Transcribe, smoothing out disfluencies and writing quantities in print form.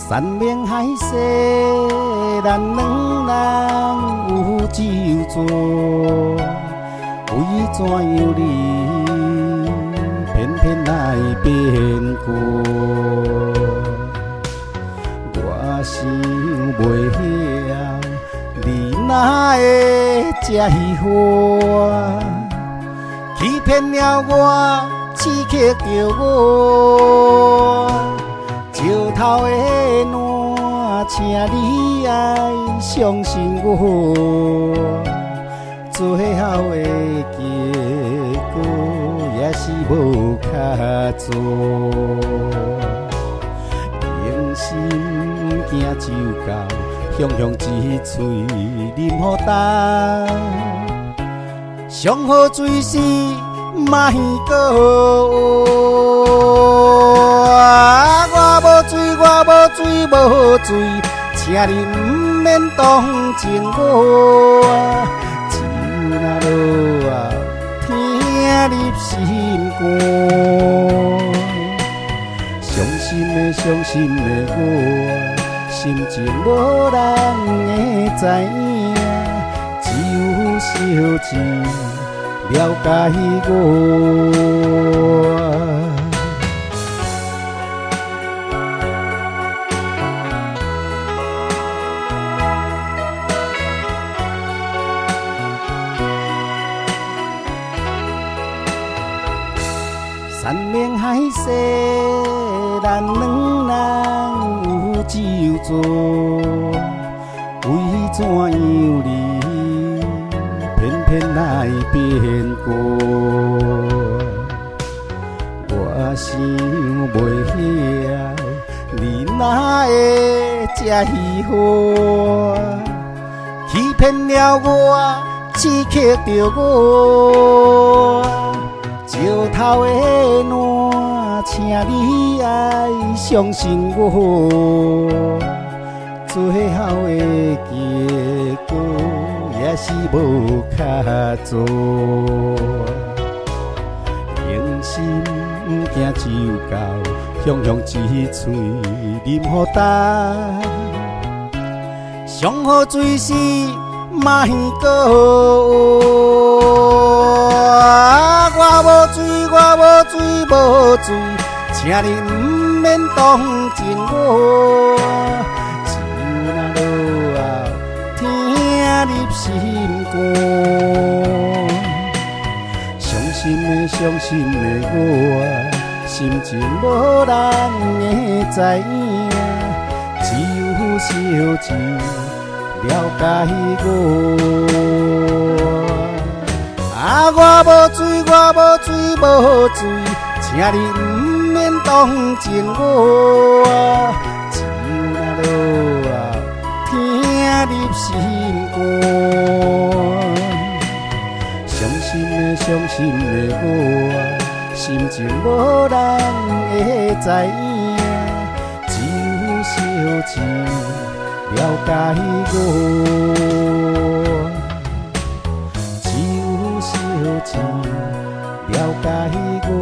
山盟海誓，咱两人有酒醉，为怎样你偏偏来变故？我想袂晓，你哪会这虚华，欺骗了我，刺激着我。石头的烂，请你爱相信我，最后的结果也是无较做。用心行酒到，雄雄一嘴啉予干。上好水是莫过。我无醉，请你不免同情我。酒若落，听入心肝。伤心的我，心情无人会知影，只有小姊了解我。山盟海誓，咱两人有酒醉，为怎样你偏偏来变故？我想袂晓，你哪会这虚华，欺骗了我，刺激着我。石头的烂，请你爱相信我，最后的结果也是无较做。用心行酒到，雄雄一嘴啉予干。上好水是莫过。我无醉，请你不免同情我。酒若落，听入心肝。伤心的我，心情无人会知影，只有小姊了解我。我无醉，请你不免同情我。酒若落，听入心肝。伤心的我，心情无人会知影，只有小姊了解我。只有小姊了解我。